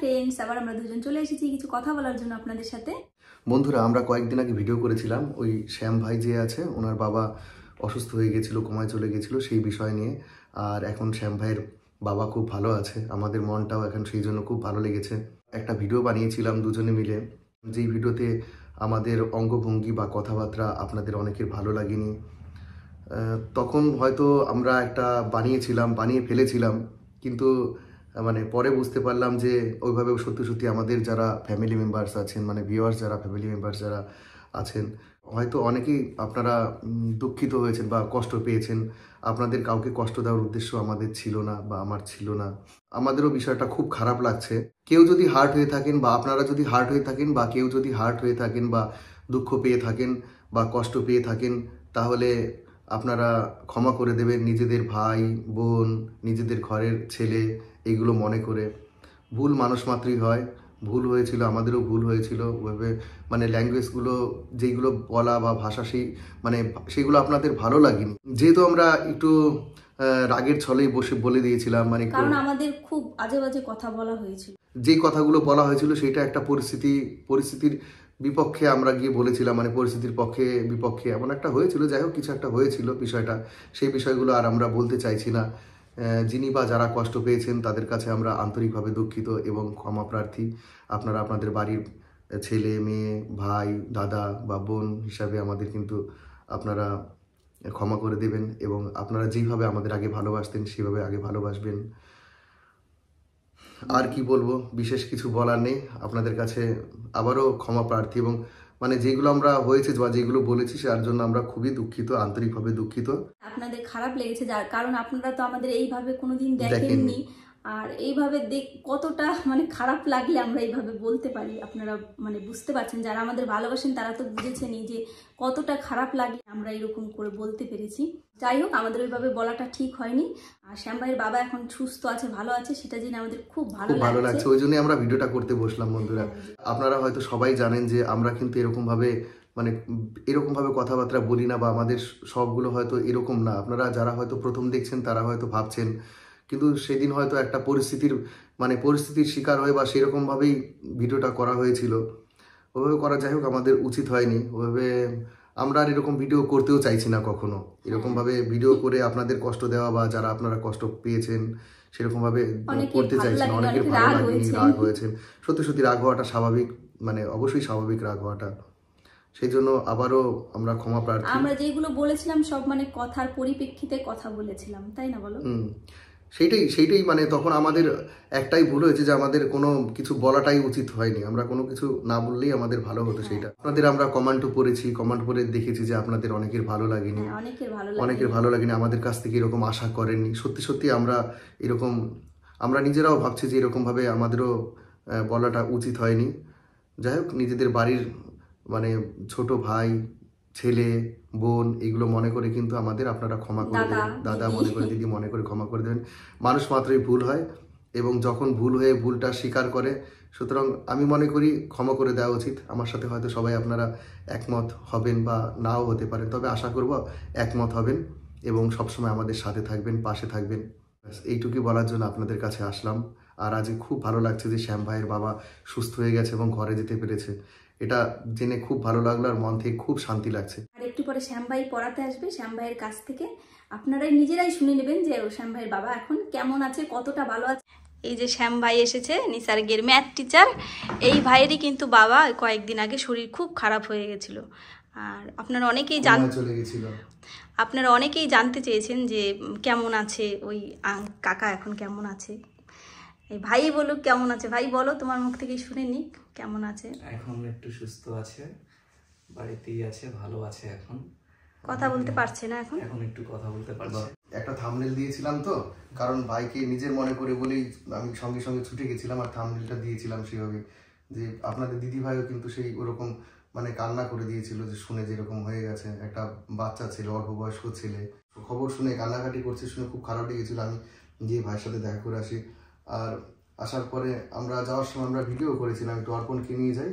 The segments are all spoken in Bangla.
ফ্রেন্ডস, আবার আমরা দুজন চলে এসেছি কিছু কথা বলার জন্য আপনাদের সাথে। বন্ধুরা, আমরা কয়েকদিন আগে ভিডিও করেছিলাম ওই শ্যাম ভাই যে আছে ওনার বাবা অসুস্থ হয়ে গেছিল, কোমায় চলে গেছিল সেই বিষয় নিয়ে। আর এখন শ্যাম ভাইয়ের বাবা খুব ভালো আছে, আমাদের মনটাও এখন সেই জন্য খুব ভালো লেগেছে। একটা ভিডিও বানিয়েছিলাম দুজনে মিলে, যেই ভিডিওতে আমাদের অঙ্গভঙ্গি বা কথাবার্তা আপনাদের অনেকের ভালো লাগেনি। তখন হয়তো আমরা একটা বানিয়ে ফেলেছিলাম, কিন্তু মানে পরে বুঝতে পারলাম যে ওইভাবে সত্যি সত্যি আমাদের যারা ফ্যামিলি মেম্বার্স আছেন, মানে ভিউয়ার্স যারা ফ্যামিলি মেম্বার্স যারা আছেন, হয়তো অনেকেই আপনারা দুঃখিত হয়েছেন বা কষ্ট পেয়েছেন। আপনাদের কাউকে কষ্ট দেওয়ার উদ্দেশ্য আমাদের ছিল না বা আমার ছিল না। আমাদেরও বিষয়টা খুব খারাপ লাগছে। কেউ যদি হার্ট হয়ে থাকেন বা আপনারা যদি হার্ট হয়ে থাকেন বা কেউ যদি হার্ট হয়ে থাকেন বা দুঃখ পেয়ে থাকেন বা কষ্ট পেয়ে থাকেন, তাহলে আপনারা ক্ষমা করে দেবেন নিজেদের ভাই বোন, নিজেদের ঘরের ছেলে, এইগুলো মনে করে। ভুল মানুষ মাত্রই হয়, ভুল হয়েছিল, আমাদেরও ভুল হয়েছিল। ওইভাবে মানে ল্যাঙ্গুয়েজগুলো যেইগুলো বলা বা ভাষা সেইগুলো আপনাদের ভালো লাগেনি, যেহেতু আমরা একটু রাগের ছলেই বসে বলে দিয়েছিলাম। মানে কারণ আমাদের খুব আজে বাজে কথা বলা হয়েছিল, যেই কথাগুলো বলা হয়েছিল সেটা একটা পরিস্থিতির বিপক্ষে আমরা গিয়ে বলেছিলাম, মানে পরিস্থিতির পক্ষে বিপক্ষে এমন একটা হয়েছিল। যাই হোক, কিছু একটা হয়েছিল বিষয়টা, সেই বিষয়গুলো আর আমরা বলতে চাইছি না। যিনি বা যারা কষ্ট পেয়েছেন তাদের কাছে আমরা আন্তরিকভাবে দুঃখিত এবং ক্ষমা প্রার্থী। আপনারা আপনাদের বাড়ির ছেলে মেয়ে, ভাই, দাদা বা বোন হিসাবে আমাদের কিন্তু আপনারা ক্ষমা করে দেবেন এবং আপনারা যেইভাবে আমাদের আগে ভালোবাসতেন সেভাবে আগে ভালোবাসবেন। আর কি বলবো, বিশেষ কিছু বলার নেই। আপনাদের কাছে আবারও ক্ষমা প্রার্থী এবং মানে যেগুলো আমরা হয়েছে বা যেগুলো বলেছি তার জন্য আমরা খুবই দুঃখিত, আন্তরিকভাবে দুঃখিত। আপনাদের খারাপ লেগেছে, যার কারণ আপনারা তো আমাদের এইভাবে কোনোদিন দেখেননি। আর এইভাবে কতটা মানে খারাপ লাগলে আমরা এইভাবে বলতে পারি, আপনারা মানে বুঝতে পারছেন। যারা আমাদের ভালোবাসেন তারা তো বুঝেছেনই যে কতটা খারাপ লাগে আমরা এরকম করে বলতে পেরেছি। যাই হোক, আমাদের ওইভাবে বলাটা ঠিক হয়নি। আর শ্যাম ভাইয়ের বাবা এখন সুস্থ আছে, ভালো আছে, সেটা জেনে আমাদের খুব ভালো লাগছে। ওই জন্যই আমরা ভিডিওটা করতে বসলাম। বন্ধুরা, আপনারা হয়তো সবাই জানেন যে আমরা কিন্তু এরকম ভাবে কথাবার্তা বলি না বা আমাদের সবগুলো হয়তো এরকম না। আপনারা যারা হয়তো প্রথম দেখছেন তারা হয়তো ভাবছেন, কিন্তু সেদিন হয়তো একটা পরিস্থিতির শিকার হয়ে বা সেরকম ভাবেই ভিডিওটা করা হয়েছিল। ওইভাবে করা, যাই হোক, আমাদের উচিত হয়নি। ওইভাবে আমরা আর এরকম ভিডিও করতেও চাইছি না কখনো। এরকম ভাবে ভিডিও করে আপনাদের কষ্ট দেওয়া বা যারা আপনারা কষ্ট পেয়েছেন সেরকম ভাবে করতে চাইছি না। অনেকের ভালো লাগেনি, রাগ হয়েছেন। সত্যি সত্যি রাগ হওয়াটা স্বাভাবিক, মানে অবশ্যই স্বাভাবিক রাগ হওয়াটা। সেই জন্য আবারও আমরা ক্ষমা প্রার্থী। আমরা যেগুলো বলেছিলাম সব মানে কথার পরিপ্রেক্ষিতে কথা বলেছিলাম, তাই না বলো? সেইটাই মানে তখন আমাদের একটাই ভুল হয়েছে যে আমাদের কোনো কিছু বলাটাই উচিত হয়নি। আমরা কোনো কিছু না বললেই আমাদের ভালো হতো। সেইটা আপনাদের আমরা কমেন্টও পড়েছি, কমেন্ট করে দেখেছি যে আপনাদের অনেকের ভালো লাগেনি, অনেকের ভালো লাগেনি, আমাদের কাছ থেকে এরকম আশা করেননি। সত্যি সত্যি আমরা নিজেরাও ভাবছি যে এরকম ভাবে আমাদেরও বলাটা উচিত হয়নি। যাই হোক, নিজেদের বাড়ির মানে ছোট ভাই, ছেলে, বোন, এগুলো মনে করে কিন্তু আপনারা ক্ষমা করে দেবেন। দাদা মনে করে, দিদি মনে করে ক্ষমা করে দেবেন। মানুষ মাত্রই ভুল হয় এবং যখন ভুল হয়ে ভুলটা স্বীকার করে, সুতরাং আমি মনে করি ক্ষমা করে দেওয়া উচিত। আমার সাথে হয়তো সবাই আপনারা একমত হবেন বা নাও হতে পারেন, তবে আশা করব একমত হবেন এবং সবসময় আমাদের সাথে থাকবেন, পাশে থাকবেন। এইটুকুই বলার জন্য আপনাদের কাছে আসলাম। আর আজ খুব ভালো লাগছে যে শ্যাম ভাইয়ের বাবা সুস্থ হয়ে গেছে এবং ঘরে যেতে পেরেছে। এটা জেনে খুব ভালো লাগলো আর মন থেকে খুব শান্তি লাগছে। আর একটু পরে শ্যাম ভাই পড়াতে আসবে, শ্যাম ভাইয়ের কাছ থেকে আপনারাই নিজেরাই শুনে নেবেন যে শ্যাম ভাইয়ের বাবা এখন কেমন আছে, কতটা ভালো আছে। এই যে শ্যাম ভাই এসেছে, নিসার্গের ম্যাথ টিচার। এই ভাইয়েরই কিন্তু বাবা কয়েকদিন আগে শরীর খুব খারাপ হয়ে গেছিল। আর আপনারা অনেকেই জানতে চেয়েছেন যে কেমন আছে ওই কাকা, এখন কেমন আছে। এই ভাই বলুক কেমন আছে। ভাই বলো, তোমার মুখ থেকে শুনে নিক কেমন আছে। এখন একটু সুস্থ আছে, বাড়িতেই আছে, ভালো আছে। এখন কথা বলতে পারছে না, এখন একটু কথা বলতে পারছে। একটা থাম্বনেল দিয়েছিলাম তো, কারণ ভাইকে নিজের মনে করে বলেই আমি সঙ্গে সঙ্গে ছুটে গেছিলাম আর থাম্বনেলটা দিয়েছিলাম সেভাবে যে আপনাদের দিদি ভাইও কিন্তু সেই ওরকম মানে কান্না করে দিয়েছিল যে শুনে যেরকম হয়ে গেছে। একটা বাচ্চা ছেলে, অল্প বয়স্ক ছেলে, খবর শুনে কান্নাকাটি করছে, শুনে খুব খারাপ লেগেছিল। আমি গিয়ে ভাইয়ের সাথে দেখা করে আসি। আর আসার পরে আমরা যাওয়ার সময় আমরা ভিডিও করেছিলাম, একটু অর্পণকে নিয়ে যাই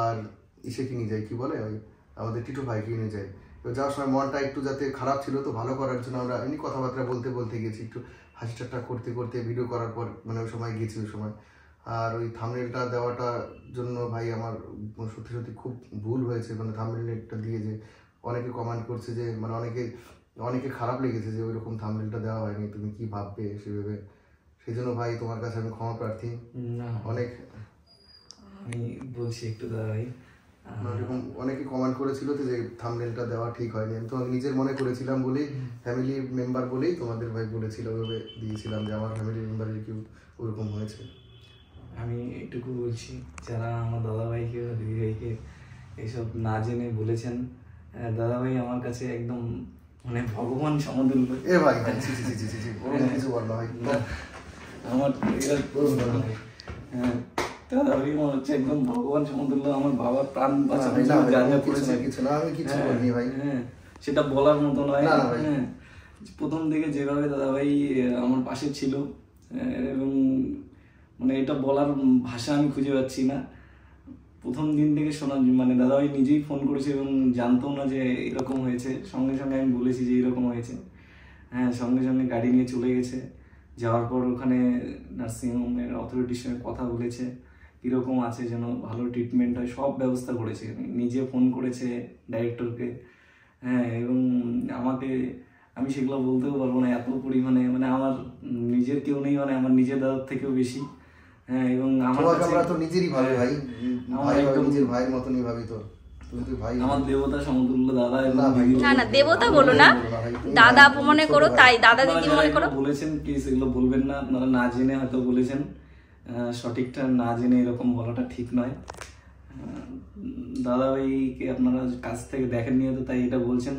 আর ইসেকে নিয়ে যাই, কি বলে ওই আমাদের টিটু ভাইকে নিয়ে যাই। তো যাওয়ার সময় মনটা একটু যাতে খারাপ ছিল, তো ভালো করার জন্য আমরা এমনি কথাবার্তা বলতে গেছি, একটু হাসি ঠাট্টা করতে ভিডিও করার পর মানে ওই সময় গেছি। ওই সময় আর ওই থাম্বনেলটা দেওয়াটার জন্য ভাই আমার সত্যি সত্যি খুব ভুল হয়েছে, মানে থাম্বনেলটা দিয়ে যে অনেকে কমেন্ট করছে যে মানে অনেকে খারাপ লেগেছে যে ওইরকম থাম্বনেলটা দেওয়া হয়নি, তুমি কি ভাববে সেভাবে। সেই জন্য ভাই তোমার কাছে আমি ক্ষমা প্রার্থী। অনেক আমি বলছি একটু দাদা ভাই, এরকম অনেকে কমেন্ট করেছিল যে থাম্বনেলটা দেওয়া ঠিক হয়নি, আমি তোমাকে নিজের মনে করেছিলাম বলেই, ফ্যামিলি মেম্বার বলেই তোমাদের ভাই বলেছিল, ওইভাবে দিয়েছিলাম যে আমার ফ্যামিলি মেম্বারের কেউ ওরকম হয়েছে। আমি এটুকু বলছি, যারা আমার দাদাভাইকে বা দিদিভাইকে এইসব না জেনে বলেছেন, দাদাভাই আমার কাছে একদম মানে ভগবান সমতুল্য। এ ভাই ভাই জি জি জি জি ওরকম কিছু বল না ভাই, আমার দাদাভাই আমার হচ্ছে একদম ভগবান সমতুল্য। আমার বাবার প্রাণ বাঁচানোর জন্য যা যা করেছে কিছু না, আমি কিছু বলিনি ভাই। সেটা বলার মতো নয়। প্রথম থেকে যেভাবে দাদাভাই আমার পাশে ছিল, এবং মানে এটা বলার ভাষা আমি খুঁজে পাচ্ছি না। প্রথম দিন থেকে শোনা, মানে দাদাভাই নিজেই ফোন করেছে এবং জানতাম না যে এরকম হয়েছে, সঙ্গে সঙ্গে আমি বলেছি যে এরকম হয়েছে। সঙ্গে সঙ্গে গাড়ি নিয়ে চলে গেছে। যাওয়ার পর ওখানে নার্সিংহোমের অথরিটির সঙ্গে কথা বলেছে, কীরকম আছে যেন ভালো ট্রিটমেন্ট হয়, সব ব্যবস্থা করেছে। নিজে ফোন করেছে ডাইরেক্টরকে, এবং আমাকে, আমি সেগুলো বলতেও পারবো না, এত পরিমাণে মানে আমার নিজের কেউ নেই, মানে আমার নিজের দাদার থেকেও বেশি। এবং আমার তো নিজেরই ভাই ভাই, নিজের ভাইয়ের মতনই ভাবি তো, আমার দেবতা সমতুল্য দাদা। না না দেবতা বলো না, দাদা মনে করো, তাই দাদা দিদি মনে করো। বলেছেন প্লিজ এগুলো বলবেন না, আপনারা না জেনে হয়তো বলেছেন, সঠিকটা না জেনে এরকম বলাটা ঠিক নয়। দাদাভাইকে আপনারা কাছ থেকে দেখেননি হয়তো, তাই এটা বলছেন।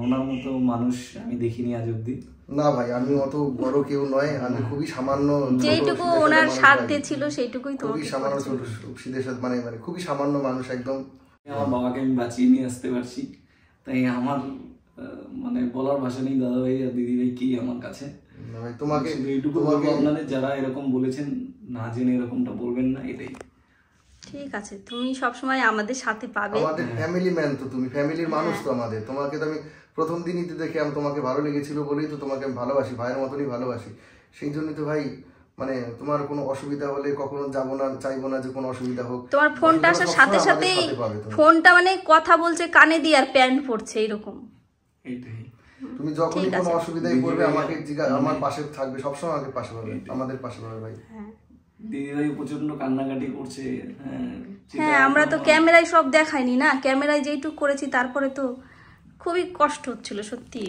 ওনার মতো মানুষ আমি দেখিনি আজ অব্দি। না ভাই, আমি অত বড় কেউ নয়, আমি খুবই সামান্য, যেটুকু ওনার সাধ্যে ছিল সেইটুকুই তোমাকে সামান্য মানে মানে খুবই সামান্য মানুষ একদম। আমার বাবাকে আমি বাঁচিয়ে নিয়ে আসতে পারছি, তাই আমার মানে বলার ভাষা নেই দাদাভাই আর দিদিভাই কি আমার কাছে। তোমাকে এইটুকু বলবো, আপনাদের যারা এরকম বলেছেন না জেনে এরকমটা বলবেন না, এটাই। ঠিক আছে, তুমি সবসময় আমাদের সাথে পাবে, আমাদের ফ্যামিলি ম্যান তো, তুমি ফ্যামিলির মানুষ তো আমাদের। তোমাকে তো আমি প্রথম দিনই তো দেখে আমি তোমাকে ভালো লেগেছিল বলেই তো তোমাকে আমি ভালোবাসি, ভাইয়ের মতনই ভালোবাসি। সেই জন্যই তো ভাই, মানে তোমার কোনো অসুবিধা হলে কখনো যাবো না, চাইবো না যে কোনো অসুবিধা হোক। তোমার ফোনটা আসার সাথে সাথেই ফোনটা মানে কথা বলছে কানে দিয়ে আর প্যান্ট পড়ছে এরকম। এইটাই, তুমি যখনই কোনো অসুবিধায় পড়বে আমাকে আমার পাশে থাকবে, সবসময় আমাকে পাশে পাবে, আমাদের পাশে পাবে ভাই। দিদিভাই প্রচন্ড কান্নাকাটি করছে। হ্যাঁ, আমরা তো ক্যামেরায় সব দেখাইনি না, ক্যামেরায় যেইটুক করেছি, তারপরে তো খুবই কষ্ট হচ্ছিল, সত্যি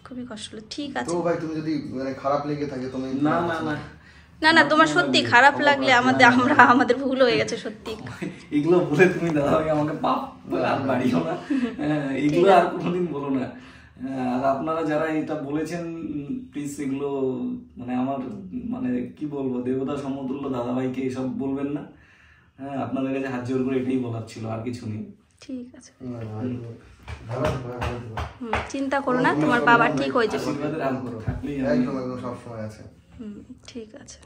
খুবই কষ্ট হলো। ঠিক আছে তো ভাই, তুমি যদি মানে খারাপ লেগে থাকে তুমি না না না না না তোমার সত্যি খারাপ লাগলে আমাদের ভুল হয়ে গেছে সত্যি। এগুলো বলে তুমি দাদাভাই আমাকে পাপ আর বাড়িও না, এগুলো আর কোনোদিন বলো না। আর আপনারা যারা এটা বলেছেন প্লিজ এগুলো মানে আমার মানে কি বলবো, দেবতা সমতুল্য দাদাভাইকে এসব বলবেন না। আপনাদের কাছে হাত জোর করে এটাই বলার ছিল, আর কিছু নেই। ঠিক আছে, চিন্তা করো না, তোমার বাবা ঠিক হয়ে যাবে। ঠিক আছে,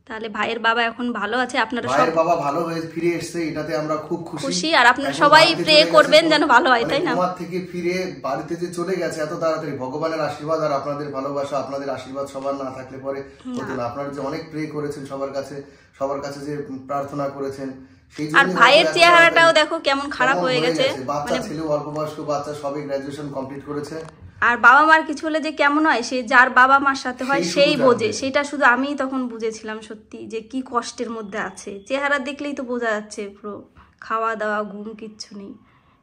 তাহলে ভাইয়ের বাবা এখন ভালো আছে, আপনারা সব বাবা ভালো হয়ে ফিরে এসেছে, এটাতে আমরা খুব খুশি। আর আপনারা সবাই প্রে করবেন যেন ভালো হয়, তাই না? তোমার থেকে ফিরে বাড়িতে যে চলে গেছে এত তাড়াতাড়ি, ভগবানের আশীর্বাদ আর আপনাদের ভালোবাসা, আপনাদের আশীর্বাদ সবার না থাকলে পরে হতো না। আপনারা যে অনেক প্রে করেছেন সবার কাছে যে প্রার্থনা করেছেন, আর ভাইয়ের চেহারাটাও দেখো কেমন খারাপ হয়ে গেছে। বাচ্চা ছেলে, অল্প বয়স্ক বাচ্চা, সবে গ্রাজুয়েশন কমপ্লিট করেছে। আর বাবা মার কিছু হলে যে কেমন হয়, সে যার বাবা মার সাথে হয় সেই বোঝে। সেটা শুধু আমি তখন বুঝেছিলাম সত্যি যে কি কষ্টের মধ্যে আছে। চেহারা দেখলেই তো বোঝা যাচ্ছে, পুরো খাওয়া দাওয়া ঘুম কিচ্ছু নেই।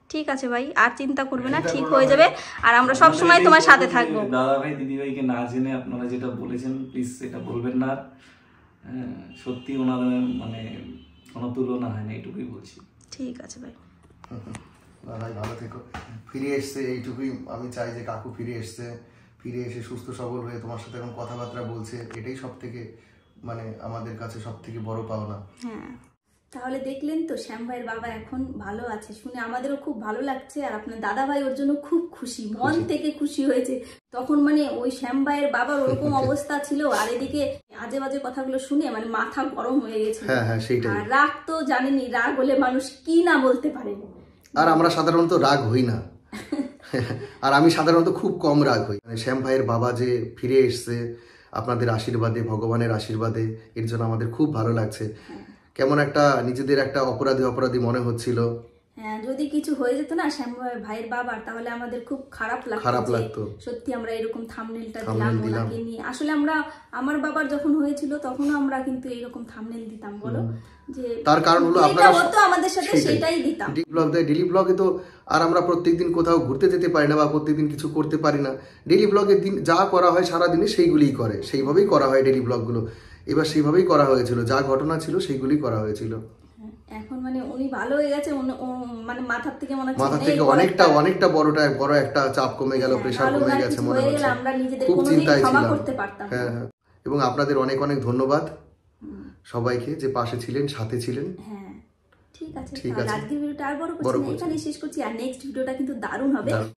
ঠিক আছে ভাই, আর চিন্তা করবে না, ঠিক হয়ে যাবে। আর আমরা সব সময় তোমার সাথে থাকবো। দাদা ভাই দিদিভাইকে না জেনে আপনারা যেটা বলেছেন প্লিজ সেটা বলবেন না। সত্যি ওনাদের মানে কোনো তুলনা হয় না, এইটুকুই বলছি। ঠিক আছে ভাই, ভাই ভালো থেকো। ফিরে এসছে এইটুকুই আমি চাই, যে কাকু ফিরে এসে সুস্থ সবল হয়ে তোমার সাথে এখন কথাবার্তা বলছে, এটাই সব থেকে মানে আমাদের কাছে সব থেকে বড় পাওনা। হ্যাঁ, তাহলে দেখলেন তো শ্যাম ভাইয়ের বাবা এখন ভালো আছে, শুনে আমাদেরও খুব ভালো লাগছে। আর আপনার দাদা ভাই ওর জন্য খুব খুশি, মন থেকে খুশি হয়েছে। তখন মানে ওই শ্যাম ভাইয়ের বাবার ওরকম অবস্থা ছিল, আর এদিকে আজে বাজে কথাগুলো শুনে মানে মাথা গরম হয়ে গেছে। আর রাগ তো জানেনি, রাগ হলে মানুষ কি না বলতে পারে। আর আমরা সাধারণত রাগ হই না, আর আমি সাধারণত খুব কম রাগ হই। শ্যাম ভাইয়ের বাবা যে ফিরে এসছে, আপনাদের আশীর্বাদে, ভগবানের আশীর্বাদে, এর জন্য আমাদের খুব ভালো লাগছে। কেমন একটা নিজেদের একটা অপরাধী মনে হচ্ছিল। হ্যাঁ, যদি কিছু হয়ে যেত না শ্যাম ভাইয়ের বাবার, তাহলে আমাদের খুব খারাপ লাগতো। সত্যি আমরা এরকম থাম্বনেলটা দিলাম ওনাকে নিয়ে। আসলে আমার বাবার যখন হয়েছিল তখনও আমরা কিন্তু এরকম থাম্বনেল দিতাম, বলো, যে তার কারণ হলো আপনারা হতো আমাদের সাথে সেটাই দিতাম। ডেইলি ব্লগে তো আর আমরা প্রত্যেকদিন কোথাও ঘুরতে যেতে পারি না বা প্রত্যেকদিন কিছু করতে পারি না। ডেইলি ব্লগের দিন যা করা হয় সারাদিনে সেইগুলিই করে, সেইভাবেই করা হয় ডেইলি ব্লগগুলো। এবার সেইভাবেই করা হয়েছিল, যা ঘটনা ছিল সেইগুলি করা হয়েছিল। এখন মানে উনি ভালো হয়ে গেছে, মানে মাথা থেকে অনেকটা বড় একটা চাপ কমে গেল, প্রেসার কমে গেছে মনে হচ্ছে। আমরা নিজেদের খুব চিন্তায় ছিলাম। করতে পারতাম। হ্যাঁ, এবং আপনাদের অনেক অনেক ধন্যবাদ সবাইকে যে পাশে ছিলেন, সাথে ছিলেন। হ্যাঁ, ঠিক আছে। আজকের ভিডিওটা আর বড় করছি না, এখানেই শেষ করছি। আর নেক্সট ভিডিওটা কিন্তু দারুণ হবে।